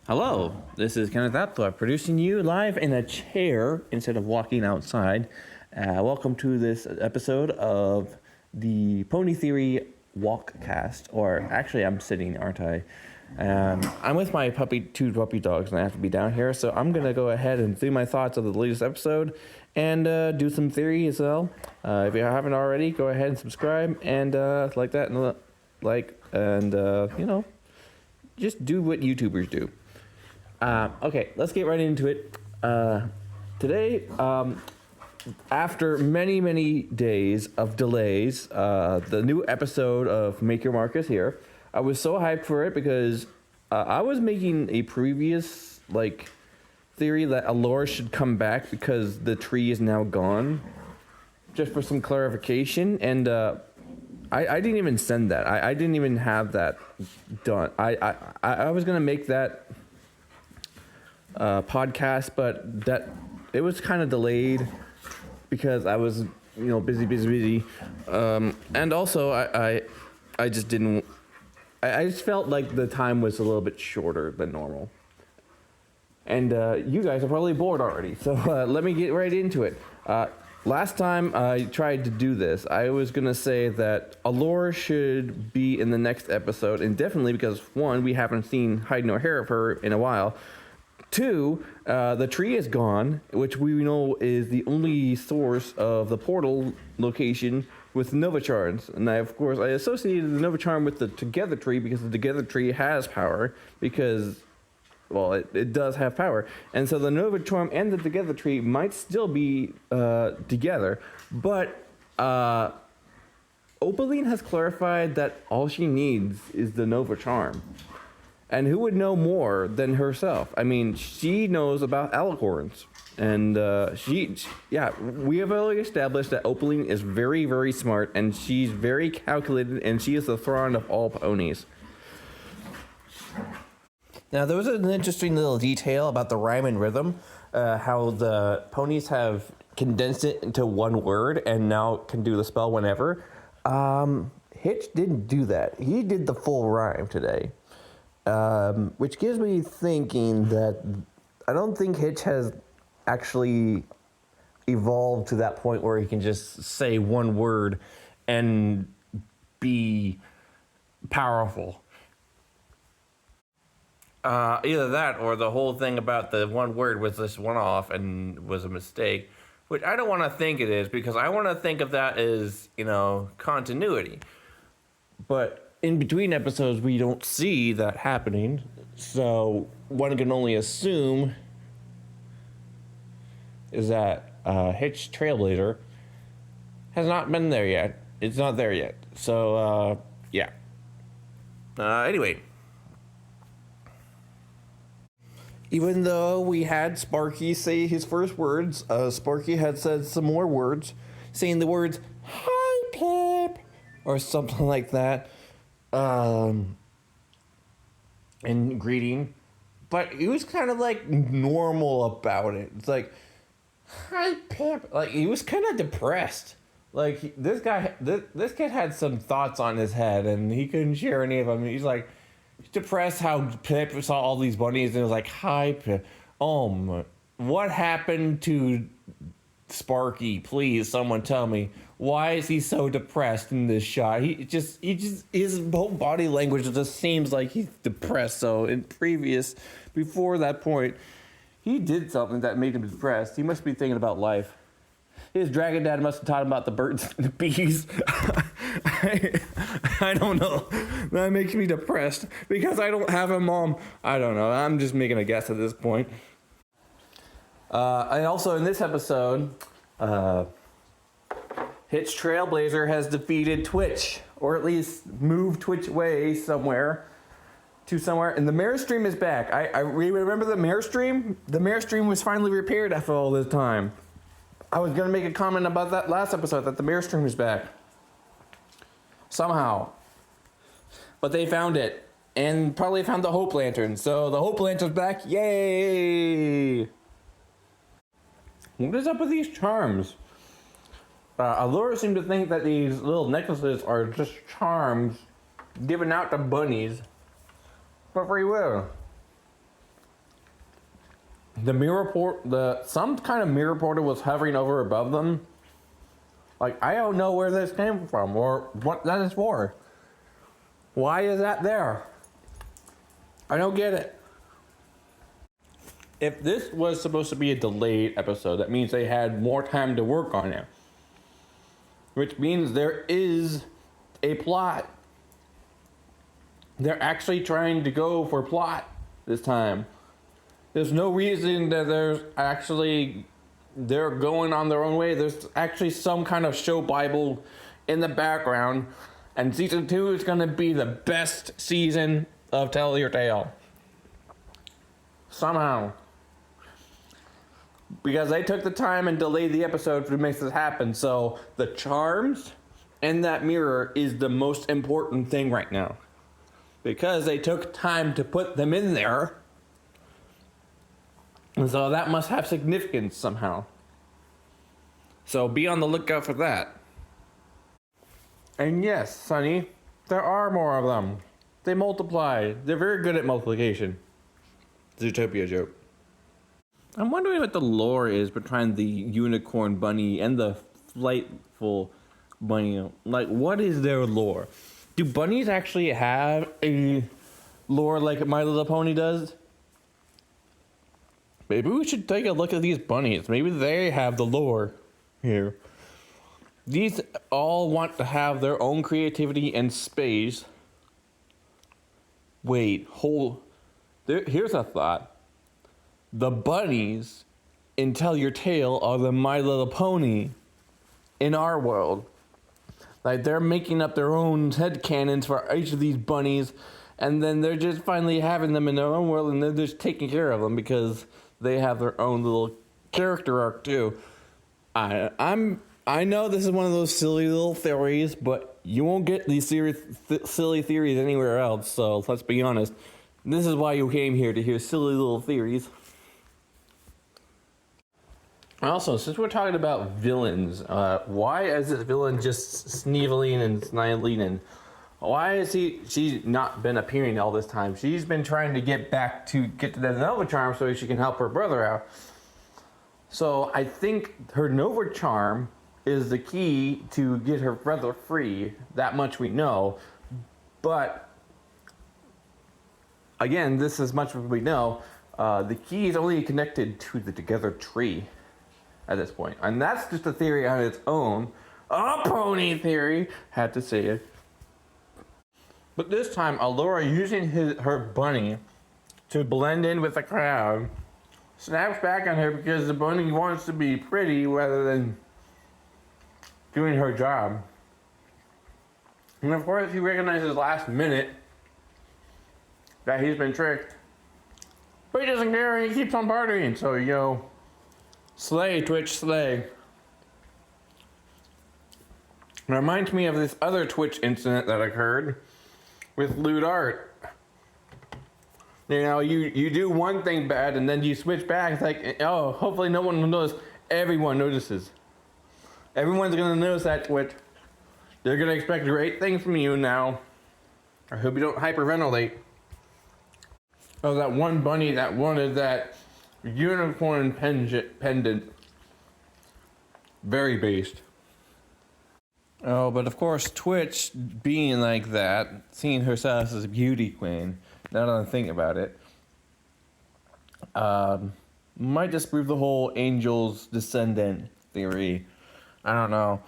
Hello, this is Kenneth Apthorpe producing you live in a chair instead of walking outside. Welcome to this episode of the Pony Theory Walkcast, or actually I'm sitting, aren't I? I'm with my two puppy dogs, and I have to be down here, so I'm going to go ahead and do my thoughts of the latest episode and do some theory as well. If you haven't already, go ahead and subscribe and like that and just do what YouTubers do. Okay, let's get right into it. Today, after many days of delays, the new episode of Make Your Mark is here. I was so hyped for it because I was making a previous theory that Allura should come back because the tree is now gone. Just for some clarification, and I didn't even send that. I didn't even have that done. I was gonna make that podcast, but that it was kind of delayed because I was busy, and also I just didn't. I just felt like the time was a little bit shorter than normal, and you guys are probably bored already. So let me get right into it. Last time I tried to do this, I was going to say that Allura should be in the next episode indefinitely because, one, we haven't seen hide nor hair of her in a while. Two, the tree is gone, which we know is the only source of the portal location with Nova Charms. And I associated the Nova Charm with the Together tree because the Together tree has power because... well, it does have power. And so the Nova Charm and the Together tree might still be together. But Opaline has clarified that all she needs is the Nova Charm. And who would know more than herself? I mean, she knows about alicorns. And we have already established that Opaline is very, very smart. And she's very calculated. And she is the Thrawn of all ponies. Now, there was an interesting little detail about the rhyme and rhythm, how the ponies have condensed it into one word and now can do the spell whenever. Hitch didn't do that. He did the full rhyme today, which gives me thinking that I don't think Hitch has actually evolved to that point where he can just say one word and be powerful. Either that or the whole thing about the one word was this one-off and was a mistake, which I don't want to think it is because I want to think of that as, continuity. But in between episodes, we don't see that happening, so one can only assume is that Hitch Trailblazer has not been there yet. It's not there yet. So, yeah. Anyway. Even though we had Sparky say his first words, Sparky had said some more words, saying the words, "Hi, Pip," or something like that, in greeting. But he was kind of normal about it. It's like, "Hi, Pip." He was kind of depressed. This kid had some thoughts on his head, and he couldn't share any of them. He's depressed how Pip saw all these bunnies and was like, "Hi, Pip. What happened to Sparky? Please, someone tell me. Why is he so depressed in this shot?" His whole body language just seems like he's depressed. So before that point, he did something that made him depressed. He must be thinking about life. His dragon dad must have taught him about the birds and the bees. I don't know. That makes me depressed because I don't have a mom. I don't know. I'm just making a guess at this point. And also in this episode, Hitch Trailblazer has defeated Twitch, or at least moved Twitch away somewhere. And the Mare Stream is back. I remember the Mare Stream? The Mare Stream was finally repaired after all this time. I was going to make a comment about that last episode, that the Mare Stream is back. Somehow. But they found it. And probably found the Hope Lantern. So the Hope Lantern's back. Yay! What is up with these charms? Allura seemed to think that these little necklaces are just charms given out to bunnies for free will. the some kind of mirror portal was hovering over above them. Like, I don't know where this came from or what that is for. Why is that there? I don't get it. If this was supposed to be a delayed episode, that means they had more time to work on it. Which means there is a plot. They're actually trying to go for plot this time. There's no reason that they're going on their own way. There's actually some kind of show Bible in the background. And season 2 is going to be the best season of Tell Your Tale. Somehow. Because they took the time and delayed the episode to make this happen. So the charms and that mirror is the most important thing right now. Because they took time to put them in there. And so that must have significance somehow. So be on the lookout for that. And yes, Sonny, there are more of them. They multiply. They're very good at multiplication. Zootopia joke. I'm wondering what the lore is behind the unicorn bunny and the flightful bunny. Like, what is their lore? Do bunnies actually have a lore like My Little Pony does? Maybe we should take a look at these bunnies. Maybe they have the lore here. These all want to have their own creativity and space. Wait, here's a thought. The bunnies in Tell Your Tale are the My Little Pony in our world. Like, they're making up their own headcanons for each of these bunnies, and then they're just finally having them in their own world, and they're just taking care of them because they have their own little character arc too. I know this is one of those silly little theories, but you won't get these silly theories anywhere else, so let's be honest. This is why you came here, to hear silly little theories. Also, since we're talking about villains, why is this villain just sneeveling and sniveling, and why has she's not been appearing all this time? She's been trying to get to the Nova Charm so she can help her brother out. So I think her Nova Charm is the key to get her brother free. That much we know. But again, this is much as we know. The key is only connected to the Together tree at this point. And that's just a theory on its own. A pony theory. Had to say it. But this time, Allura, using her bunny to blend in with the crowd, snaps back on her because the bunny wants to be pretty rather than doing her job. And of course, he recognizes last minute that he's been tricked. But he doesn't care and he keeps on partying. So, slay, Twitch, slay. It reminds me of this other Twitch incident that occurred with lewd art. You do one thing bad and then you switch back. It's like, oh, hopefully no one will notice. Everyone notices. Everyone's gonna notice that, Twitch. They're gonna expect great things from you now. I hope you don't hyperventilate. Oh, that one bunny that wanted that unicorn pendant. Very based. Oh, but of course, Twitch being like that, seeing herself as a beauty queen, now that I think about it, might disprove the whole angel's descendant theory. I don't know.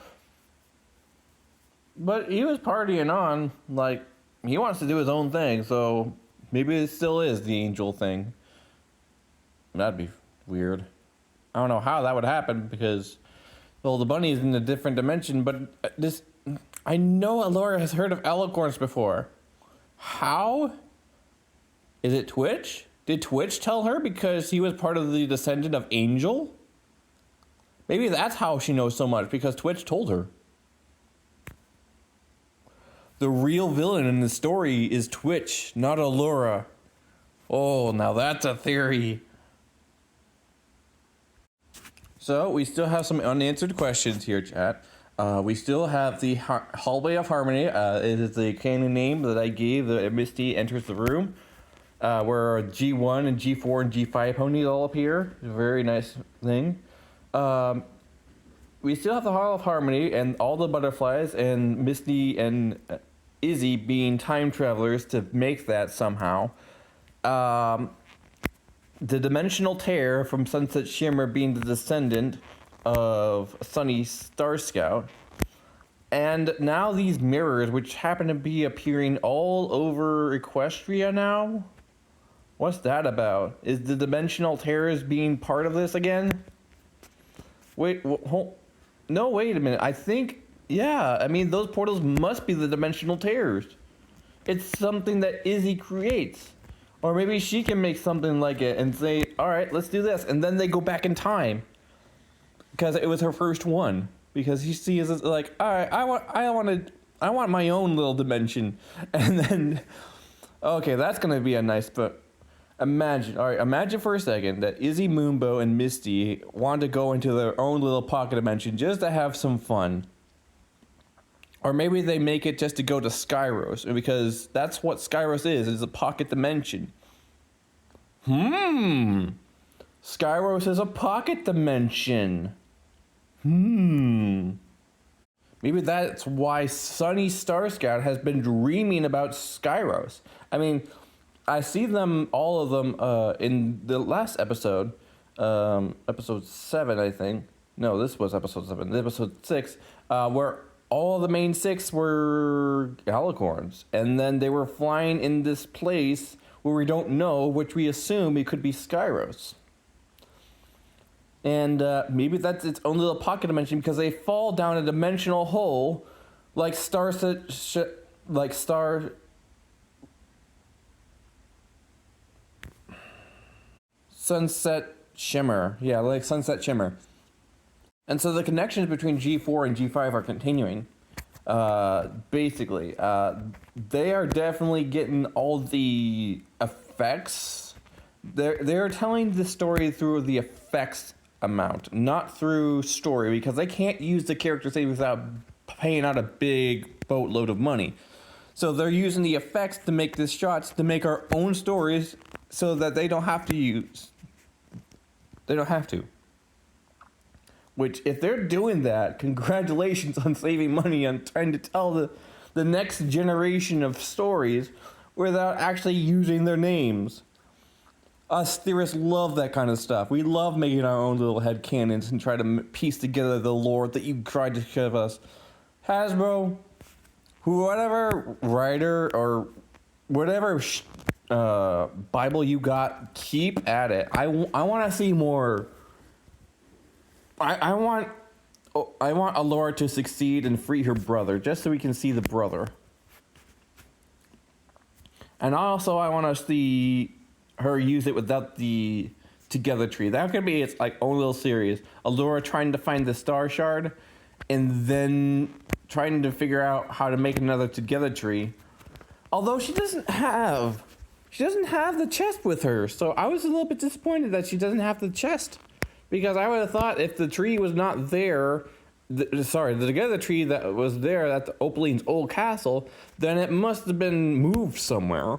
But he was partying on, like, he wants to do his own thing, so maybe it still is the angel thing. That'd be weird. I don't know how that would happen because, well, the bunny's in a different dimension, but I know Allura has heard of alicorns before. How? Is it Twitch? Did Twitch tell her because he was part of the descendant of Angel? Maybe that's how she knows so much, because Twitch told her. The real villain in the story is Twitch, not Allura. Oh, now that's a theory. So, we still have some unanswered questions here, chat. We still have the Hallway of Harmony. It is the canon name that I gave that Misty enters the room. where G1 and G4 and G5 ponies all appear. A very nice thing. We still have the Hall of Harmony and all the butterflies and Misty and Izzy being time travelers to make that somehow. The Dimensional Tear from Sunset Shimmer being the descendant of Sunny Star Scout. And now these mirrors, which happen to be appearing all over Equestria now. What's that about? Is the Dimensional Tears being part of this again? Wait, no, wait a minute. I think, yeah, I mean, those portals must be the Dimensional Tears. It's something that Izzy creates. Or maybe she can make something like it and say, all right, let's do this. And then they go back in time. Because it was her first one. Because she sees it like, all right, I want my own little dimension. And then, okay, that's going to be a nice, but imagine for a second that Izzy, Moonbow, and Misty want to go into their own little pocket dimension just to have some fun. Or maybe they make it just to go to Skyros, because that's what Skyros is a pocket dimension. Skyros is a pocket dimension. Maybe that's why Sunny Star Scout has been dreaming about Skyros. I mean, I see them, all of them, in the last episode, episode 7, I think. No, this was episode 7. Episode 6, where all the main 6 were alicorns. And then they were flying in this place where we don't know, which we assume it could be Skyros. And maybe that's its own little pocket dimension because they fall down a dimensional hole like Sunset Shimmer. Yeah, like Sunset Shimmer. And so the connections between G4 and G5 are continuing. Basically, they are definitely getting all the effects. They're telling the story through the effects amount, not through story, because they can't use the character save without paying out a big boatload of money. So they're using the effects to make these shots to make our own stories so that they don't have to. Which, if they're doing that, congratulations on saving money on trying to tell the next generation of stories without actually using their names. Us theorists love that kind of stuff. We love making our own little headcanons and try to piece together the lore that you tried to give us. Hasbro, whatever writer or whatever Bible you got, keep at it. I want to see more. I want Allura to succeed and free her brother, just so we can see the brother. And also, I want to see her use it without the Together Tree. That could be its like own little series. Allura trying to find the Star Shard, and then trying to figure out how to make another Together Tree. Although she doesn't have the chest with her, so I was a little bit disappointed that she doesn't have the chest, because I would have thought if the tree was not there, the Together Tree that was there at the Opaline's old castle, then it must have been moved somewhere.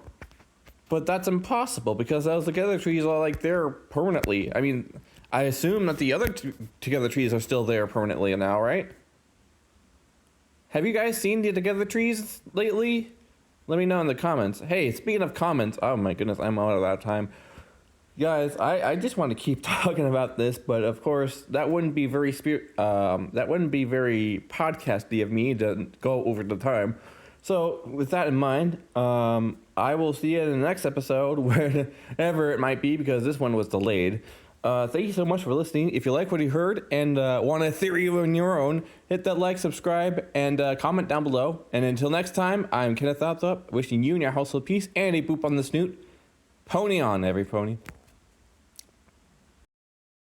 But that's impossible, because those Together Trees are like there permanently. I mean, I assume that the other Together Trees are still there permanently now, right? Have you guys seen the Together Trees lately? Let me know in the comments. Hey, speaking of comments, oh my goodness, I'm out of that time. Guys, I just want to keep talking about this, but of course that wouldn't be very podcasty of me to go over the time. So with that in mind, I will see you in the next episode, wherever it might be, because this one was delayed. Thank you so much for listening. If you like what you heard and want a theory on your own, hit that like, subscribe, and comment down below. And until next time, I'm Kenneth Thoptop, wishing you and your household peace and a boop on the snoot. Pony on, every pony.